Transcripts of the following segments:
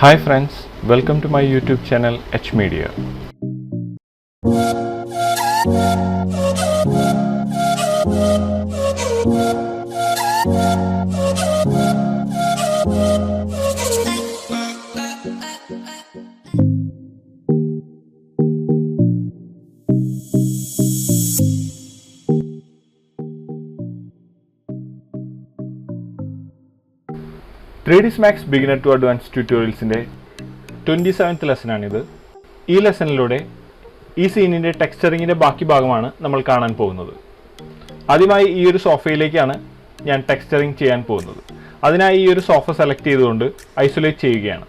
Hi friends, welcome to my YouTube channel H Media. 3ds Max Beginner to Advanced ട്യൂട്ടോറിയൽസിൻ്റെ 27th ലെസനാണിത്. ഈ ലെസണിലൂടെ ഈ സീനിൻ്റെ ടെക്സ്ചറിങ്ങിൻ്റെ ബാക്കി ഭാഗമാണ് നമ്മൾ കാണാൻ പോകുന്നത്. ആദ്യമായി ഈ ഒരു സോഫയിലേക്കാണ് ഞാൻ ടെക്സ്ചറിങ് ചെയ്യാൻ പോകുന്നത്. അതിനായി ഈ ഒരു സോഫ സെലക്ട് ചെയ്തുകൊണ്ട് ഐസൊലേറ്റ് ചെയ്യുകയാണ്.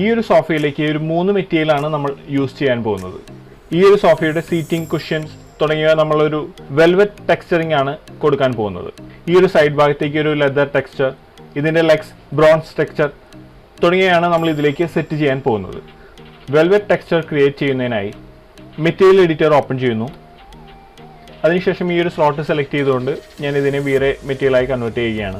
ഈ ഒരു സോഫയിലേക്ക് ഒരു 3 മെറ്റീരിയലാണ് നമ്മൾ യൂസ് ചെയ്യാൻ പോകുന്നത്. ഈ ഒരു സോഫയുടെ സീറ്റിംഗ്, കുഷ്യൻസ് തുടങ്ങിയവ നമ്മളൊരു വെൽവെറ്റ് ടെക്സ്ചറിങ് ആണ് കൊടുക്കാൻ പോകുന്നത്. ഈ ഒരു സൈഡ് ഭാഗത്തേക്ക് ഒരു ലെതർ ടെക്സ്ചർ, ഇതിൻ്റെ ലെഗ്സ് ബ്രോൺസ് ടെക്സ്ചർ തുടങ്ങിയവയാണ് നമ്മൾ ഇതിലേക്ക് സെറ്റ് ചെയ്യാൻ പോകുന്നത്. വെൽവെറ്റ് ടെക്സ്ചർ ക്രിയേറ്റ് ചെയ്യുന്നതിനായി മെറ്റീരിയൽ എഡിറ്റർ ഓപ്പൺ ചെയ്യുന്നു. അതിനുശേഷം ഈ ഒരു സ്ലോട്ട് സെലക്ട് ചെയ്തുകൊണ്ട് ഞാൻ ഇതിനെ വേറെ മെറ്റീരിയലായി കൺവേർട്ട് ചെയ്യുകയാണ്.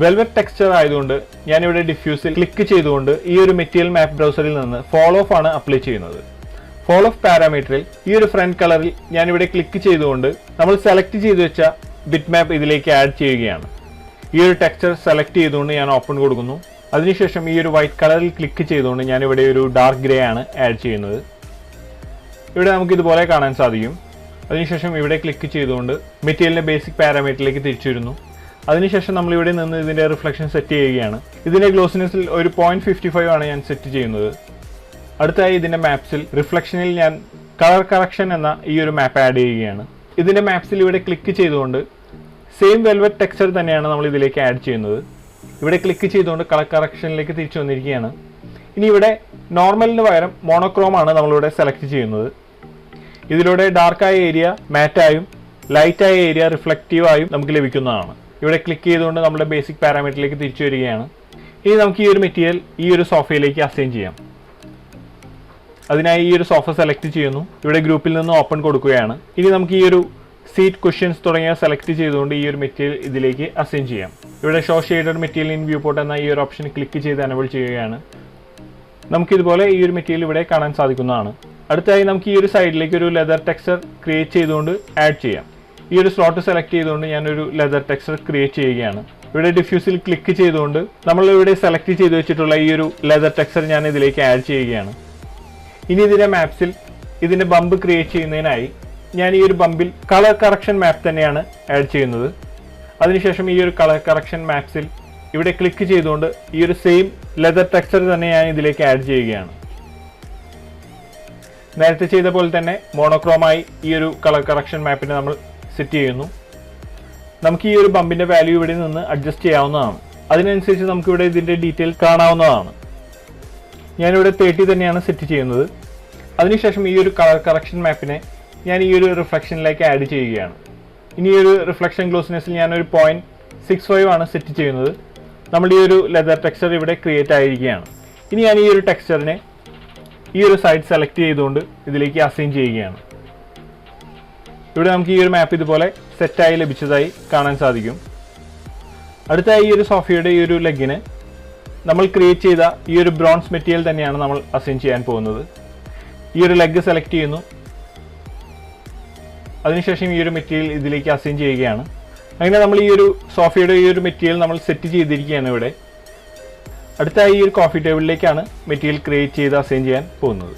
വെൽവെറ്റ് ടെക്സ്ചർ ആയതുകൊണ്ട് ഞാനിവിടെ ഡിഫ്യൂസിൽ ക്ലിക്ക് ചെയ്തുകൊണ്ട് ഈ ഒരു മെറ്റീരിയൽ മാപ്പ് ബ്രൗസറിൽ നിന്ന് ഫോൾ ഓഫ് ആണ് അപ്ലൈ ചെയ്യുന്നത്. ഫോൾ ഓഫ് പാരാമീറ്ററിൽ ഈ ഒരു ഫ്രണ്ട് കളറിൽ ഞാനിവിടെ ക്ലിക്ക് ചെയ്തുകൊണ്ട് നമ്മൾ സെലക്ട് ചെയ്ത് വെച്ച ബിറ്റ് മാപ്പ് ഇതിലേക്ക് ആഡ് ചെയ്യുകയാണ്. ഈ ഒരു ടെക്സ്ചർ സെലക്ട് ചെയ്തുകൊണ്ട് ഞാൻ ഓപ്പൺ കൊടുക്കുന്നു. അതിനുശേഷം ഈ ഒരു വൈറ്റ് കളറിൽ ക്ലിക്ക് ചെയ്തുകൊണ്ട് ഞാനിവിടെ ഒരു ഡാർക്ക് ഗ്രേ ആണ് ആഡ് ചെയ്യുന്നത്. ഇവിടെ നമുക്ക് ഇതുപോലെ കാണാൻ സാധിക്കും. അതിനുശേഷം ഇവിടെ ക്ലിക്ക് ചെയ്തുകൊണ്ട് മെറ്റീരിയലിൻ്റെ ബേസിക് പാരാമീറ്ററിലേക്ക് തിരിച്ചു വരുന്നു. അതിനുശേഷം നമ്മൾ ഇവിടെ നിന്ന് ഇതിൻ്റെ റിഫ്ലക്ഷൻ സെറ്റ് ചെയ്യുകയാണ്. ഇതിൻ്റെ ഗ്ലോസിനെസ്സിൽ ഒരു 0.55 ആണ് ഞാൻ സെറ്റ് ചെയ്യുന്നത്. അടുത്തായി ഇതിൻ്റെ മാപ്സിൽ റിഫ്ലക്ഷനിൽ ഞാൻ കളർ കറക്ഷൻ എന്ന ഈ ഒരു മാപ്പ് ആഡ് ചെയ്യുകയാണ്. ഇതിൻ്റെ മാപ്സിൽ ഇവിടെ ക്ലിക്ക് ചെയ്തുകൊണ്ട് സെയിം വെൽവെറ്റ് ടെക്സ്ചർ തന്നെയാണ് നമ്മൾ ഇതിലേക്ക് ആഡ് ചെയ്യുന്നത്. ഇവിടെ ക്ലിക്ക് ചെയ്തുകൊണ്ട് കളർ കറക്ഷനിലേക്ക് തിരിച്ചു വന്നിരിക്കുകയാണ്. ഇനി ഇവിടെ നോർമലിന് പകരം മോണോക്രോം ആണ് നമ്മളിവിടെ സെലക്ട് ചെയ്യുന്നത്. ഇതിലൂടെ ഡാർക്കായ ഏരിയ മാറ്റായും ലൈറ്റായ ഏരിയ റിഫ്ലക്റ്റീവായും നമുക്ക് ലഭിക്കുന്നതാണ്. ഇവിടെ ക്ലിക്ക് ചെയ്തുകൊണ്ട് നമ്മുടെ ബേസിക് പാരാമീറ്ററിലേക്ക് തിരിച്ചു വരികയാണ്. ഇനി നമുക്ക് ഈ ഒരു മെറ്റീരിയൽ ഈ ഒരു സോഫയിലേക്ക് അസൈൻ ചെയ്യാം. അതിനായി ഈ ഒരു സോഫ സെലക്ട് ചെയ്യുന്നു. ഇവിടെ ഗ്രൂപ്പിൽ നിന്ന് ഓപ്പൺ കൊടുക്കുകയാണ്. ഇനി നമുക്ക് ഈ ഒരു സീറ്റ്, കുഷ്യൻസ് തുടങ്ങിയവ സെലക്ട് ചെയ്തുകൊണ്ട് ഈ ഒരു മെറ്റീരിയൽ ഇതിലേക്ക് അസൈൻ ചെയ്യാം. ഇവിടെ show shaded material in view port എന്ന ഈ ഒരു ഓപ്ഷൻ ക്ലിക്ക് ചെയ്ത് എനേബിൾ ചെയ്യുകയാണ്. നമുക്കിതുപോലെ ഈ ഒരു മെറ്റീരിയൽ ഇവിടെ കാണാൻ സാധിക്കുന്നതാണ്. അടുത്തായി നമുക്ക് ഈ ഒരു സൈഡിലേക്ക് ഒരു ലെതർ ടെക്സ്ചർ ക്രിയേറ്റ് ചെയ്തുകൊണ്ട് ആഡ് ചെയ്യാം. ഈ ഒരു സ്ലോട്ട് സെലക്ട് ചെയ്തുകൊണ്ട് ഞാനൊരു ലെതർ ടെക്സ്ചർ ക്രിയേറ്റ് ചെയ്യുകയാണ്. ഇവിടെ ഡിഫ്യൂസിൽ ക്ലിക്ക് ചെയ്തുകൊണ്ട് നമ്മളിവിടെ സെലക്ട് ചെയ്ത് വെച്ചിട്ടുള്ള ഈ ഒരു ലെതർ ടെക്സ്ചർ ഞാൻ ഇതിലേക്ക് ആഡ് ചെയ്യുകയാണ്. ഇനി ഇതിൻ്റെ മാപ്സിൽ ഇതിൻ്റെ ബമ്പ് ക്രിയേറ്റ് ചെയ്യുന്നതിനായി ഞാൻ ഈ ഒരു ബമ്പിൽ കളർ കറക്ഷൻ മാപ്പ് തന്നെയാണ് ആഡ് ചെയ്യുന്നത്. അതിനുശേഷം ഈ ഒരു കളർ കറക്ഷൻ മാപ്സിൽ ഇവിടെ ക്ലിക്ക് ചെയ്തുകൊണ്ട് ഈ ഒരു സെയിം ലെതർ ടെക്സ്ചർ തന്നെ ഞാൻ ഇതിലേക്ക് ആഡ് ചെയ്യുകയാണ്. നേരത്തെ ചെയ്ത പോലെ തന്നെ മോണോക്രോമായി ഈ ഒരു കളർ കറക്ഷൻ മാപ്പിനെ നമ്മൾ സെറ്റ് ചെയ്യുന്നു. നമുക്ക് ഈ ഒരു ബമ്പിൻ്റെ വാല്യൂ ഇവിടെ നിന്ന് അഡ്ജസ്റ്റ് ചെയ്യാവുന്നതാണ്. അതിനനുസരിച്ച് നമുക്കിവിടെ ഇതിൻ്റെ ഡീറ്റെയിൽ കാണാവുന്നതാണ്. ഞാനിവിടെ 30 തന്നെയാണ് സെറ്റ് ചെയ്യുന്നത്. അതിനുശേഷം ഈ ഒരു കളർ കറക്ഷൻ മാപ്പിനെ ഞാൻ ഈ ഒരു റിഫ്ലക്ഷനിലേക്ക് ആഡ് ചെയ്യുകയാണ്. ഇനി ഈ ഒരു റിഫ്ലക്ഷൻ ക്ലോസ്നെസ്സിൽ ഞാനൊരു 0.65 ആണ് സെറ്റ് ചെയ്യുന്നത്. നമ്മുടെ ഈ ഒരു ലെതർ ടെക്സ്ചർ ഇവിടെ ക്രിയേറ്റ് ആയിരിക്കുകയാണ്. ഇനി ഞാൻ ഈ ഒരു ടെക്സ്ചറിനെ ഈ ഒരു സൈഡ് സെലക്ട് ചെയ്തുകൊണ്ട് ഇതിലേക്ക് അസൈൻ ചെയ്യുകയാണ്. ഇവിടെ നമുക്ക് ഈ ഒരു മാപ്പ് ഇതുപോലെ സെറ്റായി ലഭിച്ചതായി കാണാൻ സാധിക്കും. അടുത്തായി ഈ ഒരു സോഫയുടെ ഈ ഒരു ലെഗിന് നമ്മൾ ക്രിയേറ്റ് ചെയ്ത ഈ ഒരു ബ്രോൺസ് മെറ്റീരിയൽ തന്നെയാണ് നമ്മൾ അസൈൻ ചെയ്യാൻ പോകുന്നത്. ഈ ഒരു ലെഗ് സെലക്ട് ചെയ്യുന്നു. അതിനുശേഷം ഈ ഒരു മെറ്റീരിയൽ ഇതിലേക്ക് അസൈൻ ചെയ്യുകയാണ്. അങ്ങനെ നമ്മൾ ഈ ഒരു സോഫയുടെ ഈ ഒരു മെറ്റീരിയൽ നമ്മൾ സെറ്റ് ചെയ്തിരിക്കുകയാണ് ഇവിടെ. അടുത്തായി ഈ ഒരു കോഫി ടേബിളിലേക്കാണ് മെറ്റീരിയൽ ക്രിയേറ്റ് ചെയ്ത് അസൈൻ ചെയ്യാൻ പോകുന്നത്.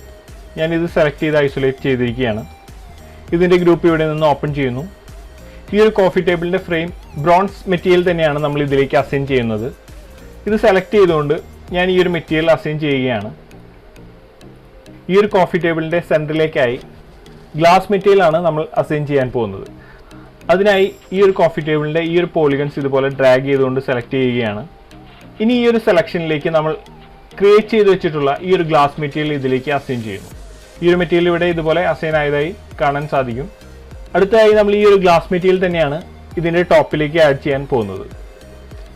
ഞാനിത് സെലക്ട് ചെയ്ത് ഐസൊലേറ്റ് ചെയ്തിരിക്കുകയാണ്. ഇതിൻ്റെ ഗ്രൂപ്പ് ഇവിടെ നിന്ന് ഓപ്പൺ ചെയ്യുന്നു. ഈ ഒരു കോഫി ടേബിളിൻ്റെ ഫ്രെയിം ബ്രോൺസ് മെറ്റീരിയൽ തന്നെയാണ് നമ്മൾ ഇതിലേക്ക് അസൈൻ ചെയ്യുന്നത്. ഇത് സെലക്ട് ചെയ്തുകൊണ്ട് ഞാൻ ഈ ഒരു മെറ്റീരിയൽ അസൈൻ ചെയ്യുകയാണ്. ഈ ഒരു കോഫി ടേബിളിൻ്റെ സെൻറ്ററിലേക്കായി ഗ്ലാസ് മെറ്റീരിയലാണ് നമ്മൾ അസൈൻ ചെയ്യാൻ പോകുന്നത്. അതിനായി ഈ ഒരു കോഫി ടേബിളിൻ്റെ ഈ ഒരു പോളിഗൺസ് ഇതുപോലെ ഡ്രാഗ് ചെയ്തുകൊണ്ട് സെലക്ട് ചെയ്യുകയാണ്. ഇനി ഈ ഒരു സെലക്ഷനിലേക്ക് നമ്മൾ ക്രിയേറ്റ് ചെയ്ത് വെച്ചിട്ടുള്ള ഈ ഒരു ഗ്ലാസ് മെറ്റീരിയൽ ഇതിലേക്ക് അസൈൻ ചെയ്യുന്നു. ഈ ഒരു മെറ്റീരിയൽ ഇവിടെ ഇതുപോലെ അസൈൻ ആയതായി കാണാൻ സാധിക്കും. അടുത്തതായി നമ്മൾ ഈ ഒരു ഗ്ലാസ് മെറ്റീരിയൽ തന്നെയാണ് ഇതിൻ്റെ ടോപ്പിലേക്ക് ആഡ് ചെയ്യാൻ പോകുന്നത്.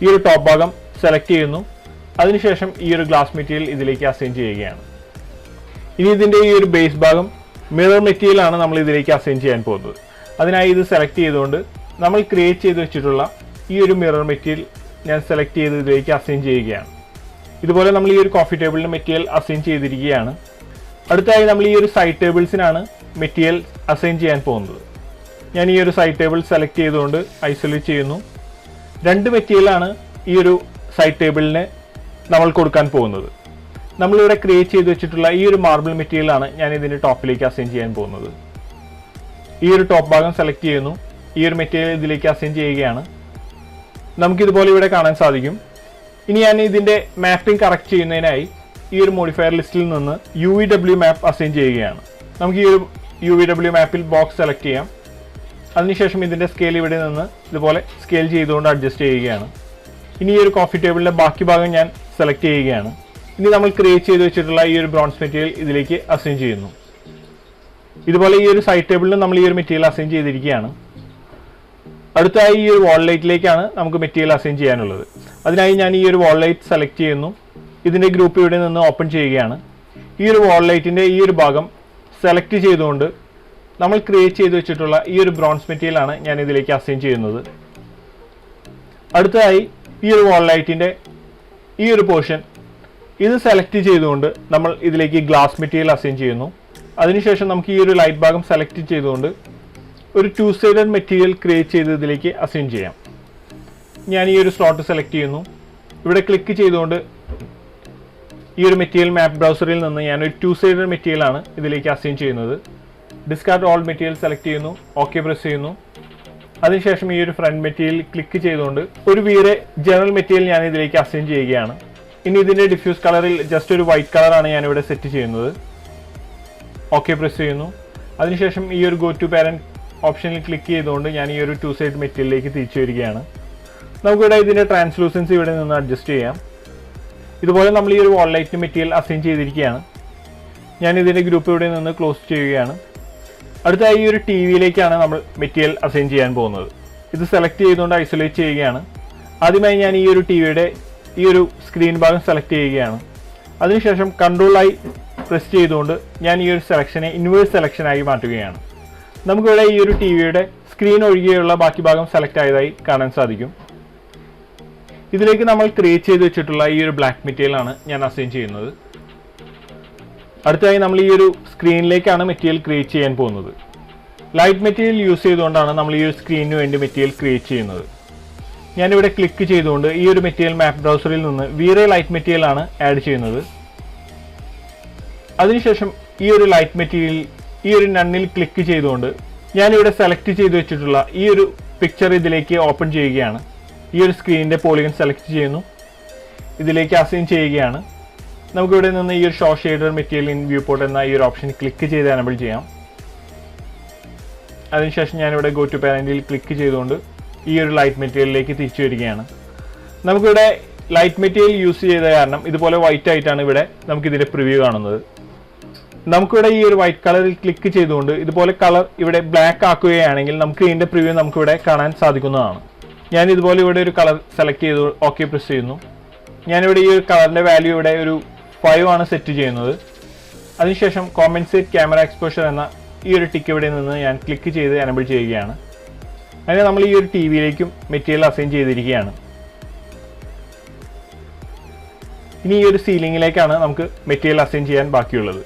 ഈ ഒരു ടോപ്പ് ഭാഗം സെലക്ട് ചെയ്യുന്നു. അതിനുശേഷം ഈ ഒരു ഗ്ലാസ് മെറ്റീരിയൽ ഇതിലേക്ക് അസൈൻ ചെയ്യുകയാണ്. ഇനി ഇതിൻ്റെ ഈ ഒരു ബേസ് ഭാഗം മിറർ മെറ്റീരിയൽ ആണ് നമ്മൾ ഇതിലേക്ക് അസൈൻ ചെയ്യാൻ പോകുന്നത്. അതിനായി ഇത് സെലക്ട് ചെയ്തുകൊണ്ട് നമ്മൾ ക്രിയേറ്റ് ചെയ്ത് വെച്ചിട്ടുള്ള ഈ ഒരു മിറർ മെറ്റീരിയൽ ഞാൻ സെലക്ട് ചെയ്ത് ഇതിലേക്ക് അസൈൻ ചെയ്യുകയാണ്. ഇതുപോലെ നമ്മൾ ഈ ഒരു കോഫി ടേബിളിന് മെറ്റീരിയൽ അസൈൻ ചെയ്തിരിക്കുകയാണ്. അടുത്തായി നമ്മൾ ഈ ഒരു സൈഡ് ടേബിൾസിനാണ് മെറ്റീരിയൽ അസൈൻ ചെയ്യാൻ പോകുന്നത്. ഞാൻ ഈ ഒരു സൈഡ് ടേബിൾ സെലക്ട് ചെയ്തുകൊണ്ട് ഐസൊലേറ്റ് ചെയ്യുന്നു. 2 മെറ്റീരിയലാണ് ഈ ഒരു സൈഡ് ടേബിളിന് നമ്മൾ കൊടുക്കാൻ പോകുന്നത്. നമ്മളിവിടെ ക്രിയേറ്റ് ചെയ്ത് വെച്ചിട്ടുള്ള ഈ ഒരു മാർബിൾ മെറ്റീരിയലാണ് ഞാൻ ഇതിൻ്റെ ടോപ്പിലേക്ക് അസൈൻ ചെയ്യാൻ പോകുന്നത്. ഈ ഒരു ടോപ്പ് ഭാഗം സെലക്ട് ചെയ്യുന്നു. ഈ ഒരു മെറ്റീരിയൽ ഇതിലേക്ക് അസൈൻ ചെയ്യുകയാണ്. നമുക്കിതുപോലെ ഇവിടെ കാണാൻ സാധിക്കും. ഇനി ഞാൻ ഇതിൻ്റെ മാപ്പിംഗ് കറക്റ്റ് ചെയ്യുന്നതിനായി ഈ ഒരു മോഡിഫയർ ലിസ്റ്റിൽ നിന്ന് UVW മാപ്പ് അസൈൻ ചെയ്യുകയാണ്. നമുക്ക് ഈ ഒരു UVW മാപ്പിൽ ബോക്സ് സെലക്ട് ചെയ്യാം. അതിനുശേഷം ഇതിൻ്റെ സ്കെയിൽ ഇവിടെ നിന്ന് ഇതുപോലെ സ്കെയിൽ ചെയ്തുകൊണ്ട് അഡ്ജസ്റ്റ് ചെയ്യുകയാണ്. ഇനി ഈ ഒരു കോഫി ടേബിളിൻ്റെ ബാക്കി ഭാഗം ഞാൻ സെലക്ട് ചെയ്യുകയാണ്. ഇനി നമ്മൾ ക്രിയേറ്റ് ചെയ്ത് വെച്ചിട്ടുള്ള ഈ ഒരു ബ്രോൺസ് മെറ്റീരിയൽ ഇതിലേക്ക് അസൈൻ ചെയ്യുന്നു. ഇതുപോലെ ഈ ഒരു സൈഡ് ടേബിളിൽ നമ്മൾ ഈ ഒരു മെറ്റീരിയൽ അസൈൻ ചെയ്തിരിക്കുകയാണ്. അടുത്തായി ഈ ഒരു വാൾ ലൈറ്റിലേക്കാണ് നമുക്ക് മെറ്റീരിയൽ അസൈൻ ചെയ്യാനുള്ളത്. അതിനായി ഞാൻ ഈ ഒരു വാൾ ലൈറ്റ് സെലക്ട് ചെയ്യുന്നു. ഇതിൻ്റെ ഗ്രൂപ്പ് ഇവിടെ നിന്ന് ഓപ്പൺ ചെയ്യുകയാണ്. ഈ ഒരു വാൾ ലൈറ്റിൻ്റെ ഈ ഒരു ഭാഗം സെലക്ട് ചെയ്തുകൊണ്ട് നമ്മൾ ക്രിയേറ്റ് ചെയ്ത് വെച്ചിട്ടുള്ള ഈ ഒരു ബ്രോൺസ് മെറ്റീരിയലാണ് ഞാൻ ഇതിലേക്ക് അസൈൻ ചെയ്യുന്നത്. അടുത്തതായി ഈ ഒരു വാൾ ലൈറ്റിൻ്റെ ഈ ഒരു പോർഷൻ ഇത് സെലക്ട് ചെയ്തുകൊണ്ട് നമ്മൾ ഇതിലേക്ക് ഗ്ലാസ് മെറ്റീരിയൽ അസൈൻ ചെയ്യുന്നു. അതിനുശേഷം നമുക്ക് ഈ ഒരു ലൈറ്റ് ഭാഗം സെലക്ട് ചെയ്തുകൊണ്ട് ഒരു 2 സൈഡഡ് മെറ്റീരിയൽ ക്രിയേറ്റ് ചെയ്ത് ഇതിലേക്ക് അസൈൻ ചെയ്യാം. ഞാൻ ഈ ഒരു സ്ലോട്ട് സെലക്ട് ചെയ്യുന്നു. ഇവിടെ ക്ലിക്ക് ചെയ്തുകൊണ്ട് ഈ ഒരു മെറ്റീരിയൽ മാപ്പ് ബ്രൗസറിൽ നിന്ന് ഞാനൊരു 2 സൈഡഡ് മെറ്റീരിയലാണ് ഇതിലേക്ക് അസൈൻ ചെയ്യുന്നത്. ഡിസ്കാർഡ് ഓൾ മെറ്റീരിയൽ സെലക്ട് ചെയ്യുന്നു. ഓക്കെ പ്രസ് ചെയ്യുന്നു. അതിനുശേഷം ഈ ഒരു ഫ്രണ്ട് മെറ്റീരിയൽ ക്ലിക്ക് ചെയ്തുകൊണ്ട് ഒരു വീറെ ജനറൽ മെറ്റീരിയൽ ഞാൻ ഇതിലേക്ക് അസൈൻ ചെയ്യുകയാണ്. ഇനി ഇതിൻ്റെ ഡിഫ്യൂസ് കളറിൽ ജസ്റ്റ് ഒരു വൈറ്റ് കളറാണ് ഞാനിവിടെ സെറ്റ് ചെയ്യുന്നത്. ഓക്കെ പ്രസ് ചെയ്യുന്നു. അതിനുശേഷം ഈ ഒരു ഗോ ടു പാരന്റ് ഓപ്ഷനിൽ ക്ലിക്ക് ചെയ്തുകൊണ്ട് ഞാൻ ഈ ഒരു 2 സൈഡ് മെറ്റീരിയലിലേക്ക് തിരിച്ചു വരികയാണ്. നമുക്കിവിടെ ഇതിൻ്റെ ട്രാൻസ്ലൂസൻസി ഇവിടെ നിന്ന് അഡ്ജസ്റ്റ് ചെയ്യാം. ഇതുപോലെ നമ്മൾ ഈ ഒരു വാൾ ലൈറ്റ് മെറ്റീരിയൽ അസൈൻ ചെയ്തിരിക്കുകയാണ്. ഞാൻ ഇതിൻ്റെ ഗ്രൂപ്പ് ഇവിടെ നിന്ന് ക്ലോസ് ചെയ്യുകയാണ്. അടുത്തായി ഈ ഒരു TVയിലേക്കാണ് നമ്മൾ മെറ്റീരിയൽ അസൈൻ ചെയ്യാൻ പോകുന്നത്. ഇത് സെലക്ട് ചെയ്തുകൊണ്ട് ഐസൊലേറ്റ് ചെയ്യുകയാണ്. ആദ്യമായി ഞാൻ ഈ ഒരു TVയുടെ ഈ ഒരു സ്ക്രീൻ ഭാഗം സെലക്ട് ചെയ്യുകയാണ്. അതിനുശേഷം കൺട്രോളായി പ്രസ് ചെയ്തുകൊണ്ട് ഞാൻ ഈ ഒരു സെലക്ഷനെ ഇൻവേഴ്സ് സെലക്ഷനായി മാറ്റുകയാണ്. നമുക്കിവിടെ ഈ ഒരു TVയുടെ സ്ക്രീൻ ഒഴികെയുള്ള ബാക്കി ഭാഗം സെലക്ട് ആയതായി കാണാൻ സാധിക്കും. ഇതിലേക്ക് നമ്മൾ ക്രിയേറ്റ് ചെയ്ത് വെച്ചിട്ടുള്ള ഈ ഒരു ബ്ലാക്ക് മെറ്റീരിയലാണ് ഞാൻ അസൈൻ ചെയ്യുന്നത്. അടുത്തതായി നമ്മൾ ഈ ഒരു സ്ക്രീനിലേക്കാണ് മെറ്റീരിയൽ ക്രിയേറ്റ് ചെയ്യാൻ പോകുന്നത്. ലൈറ്റ് മെറ്റീരിയൽ യൂസ് ചെയ്തുകൊണ്ടാണ് നമ്മൾ ഈ ഒരു സ്ക്രീനിന് വേണ്ടി മെറ്റീരിയൽ ക്രിയേറ്റ് ചെയ്യുന്നത്. ഞാനിവിടെ ക്ലിക്ക് ചെയ്തുകൊണ്ട് ഈ ഒരു മെറ്റീരിയൽ മാപ്പ് ബ്രൗസറിൽ നിന്ന് വീറെ ലൈറ്റ് മെറ്റീരിയലാണ് ആഡ് ചെയ്യുന്നത്. അതിനുശേഷം ഈ ഒരു ലൈറ്റ് മെറ്റീരിയൽ ഈ ഒരു നണ്ണിൽ ക്ലിക്ക് ചെയ്തുകൊണ്ട് ഞാനിവിടെ സെലക്ട് ചെയ്ത് വെച്ചിട്ടുള്ള ഈ ഒരു പിക്ചർ ഇതിലേക്ക് ഓപ്പൺ ചെയ്യുകയാണ്. ഈ ഒരു സ്ക്രീനിൻ്റെ പോളിഗൺ സെലക്ട് ചെയ്യുന്നു. ഇതിലേക്ക് അസൈൻ ചെയ്യുകയാണ്. നമുക്കിവിടെ നിന്ന് ഈ ഒരു show shader material in view port എന്ന ഈ ഒരു ഓപ്ഷൻ ക്ലിക്ക് ചെയ്ത് എനേബിൾ ചെയ്യാം. അതിനുശേഷം ഞാനിവിടെ ഗോ ടു പാരന്റിൽ ക്ലിക്ക് ചെയ്തുകൊണ്ട് ഈ ഒരു ലൈറ്റ് മെറ്റീരിയലിലേക്ക് തിരിച്ചു വരികയാണ്. നമുക്കിവിടെ ലൈറ്റ് മെറ്റീരിയൽ യൂസ് ചെയ്ത കാരണം ഇതുപോലെ വൈറ്റ് ആയിട്ടാണ് ഇവിടെ നമുക്കിതിൻ്റെ പ്രിവ്യൂ കാണുന്നത്. നമുക്കിവിടെ ഈ ഒരു വൈറ്റ് കളറിൽ ക്ലിക്ക് ചെയ്തുകൊണ്ട് ഇതുപോലെ കളർ ഇവിടെ ബ്ലാക്ക് ആക്കുകയാണെങ്കിൽ നമുക്ക് ഇതിൻ്റെ പ്രിവ്യൂ നമുക്കിവിടെ കാണാൻ സാധിക്കുന്നതാണ്. ഞാൻ ഇതുപോലെ ഇവിടെ ഒരു കളർ സെലക്ട് ചെയ്തു ഓക്കെ പ്രസ് ചെയ്യുന്നു. ഞാനിവിടെ ഈ ഒരു കളറിൻ്റെ വാല്യൂ ഇവിടെ ഒരു 5 ആണ് സെറ്റ് ചെയ്യുന്നത്. അതിനുശേഷം കോമ്പൻസേറ്റ് ക്യാമറ എക്സ്പോഷർ എന്ന ഈ ഒരു ടിക്ക് ഇവിടെ നിന്ന് ഞാൻ ക്ലിക്ക് ചെയ്ത് എനേബിൾ ചെയ്യുകയാണ്. അങ്ങനെ നമ്മൾ ഈ ഒരു TVയിലേക്കും മെറ്റീരിയൽ അസൈൻ ചെയ്തിരിക്കുകയാണ്. ഇനി ഈ ഒരു സീലിംഗിലേക്കാണ് നമുക്ക് മെറ്റീരിയൽ അസൈൻ ചെയ്യാൻ ബാക്കിയുള്ളത്.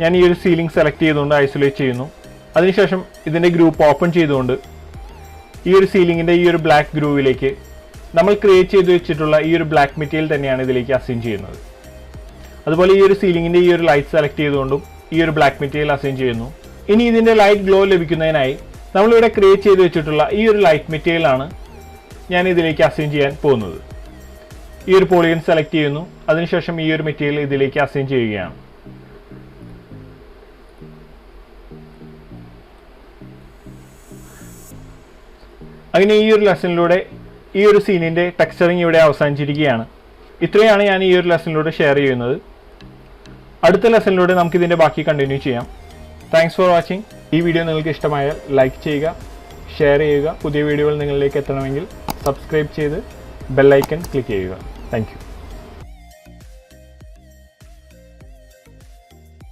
ഞാൻ ഈ ഒരു സീലിംഗ് സെലക്ട് ചെയ്തുകൊണ്ട് ഐസൊലേറ്റ് ചെയ്യുന്നു. അതിനുശേഷം ഇതിൻ്റെ ഗ്രൂപ്പ് ഓപ്പൺ ചെയ്തുകൊണ്ട് ഈ ഒരു സീലിംഗിൻ്റെ ഈ ഒരു ബ്ലാക്ക് ഗ്രൂവിലേക്ക് നമ്മൾ ക്രിയേറ്റ് ചെയ്ത് വെച്ചിട്ടുള്ള ഈ ഒരു ബ്ലാക്ക് മെറ്റീരിയൽ തന്നെയാണ് ഇതിലേക്ക് അസൈൻ ചെയ്യുന്നത്. അതുപോലെ ഈ ഒരു സീലിംഗിൻ്റെ ഈ ഒരു ലൈറ്റ് സെലക്ട് ചെയ്തുകൊണ്ടും ഈ ഒരു ബ്ലാക്ക് മെറ്റീരിയൽ അസൈൻ ചെയ്യുന്നു. ഇനി ഇതിൻ്റെ ലൈറ്റ് ഗ്ലോ ലഭിക്കുന്നതിനായി നമ്മളിവിടെ ക്രിയേറ്റ് ചെയ്ത് വെച്ചിട്ടുള്ള ഈ ഒരു ലൈറ്റ് മെറ്റീരിയലാണ് ഞാൻ ഇതിലേക്ക് അസൈൻ ചെയ്യാൻ പോകുന്നത്. ഈ ഒരു പോളിഗൺ സെലക്ട് ചെയ്യുന്നു. അതിനുശേഷം ഈ ഒരു മെറ്റീരിയൽ ഇതിലേക്ക് അസൈൻ ചെയ്യുകയാണ്. അങ്ങനെ ഈ ഒരു ലെസണിലൂടെ ഈ ഒരു സീനിൻ്റെ ടെക്സ്ചറിങ് ഇവിടെ അവസാനിച്ചിരിക്കുകയാണ്. ഇത്രയാണ് ഞാൻ ഈ ഒരു ലെസണിലൂടെ ഷെയർ ചെയ്യുന്നത്. അടുത്ത ലെസണിലൂടെ നമുക്കിതിൻ്റെ ബാക്കി കണ്ടിന്യൂ ചെയ്യാം. Thanks for watching. ഈ വീഡിയോ നിങ്ങൾക്ക് ഇഷ്ടമായാൽ ലൈക്ക് ചെയ്യുക, ഷെയർ ചെയ്യുക. പുതിയ വീഡിയോകൾ നിങ്ങളിലേക്ക് എത്തണമെങ്കിൽ സബ്സ്ക്രൈബ് ചെയ്ത് ബെൽ ഐക്കൺ ക്ലിക്ക് ചെയ്യുക. Thank you.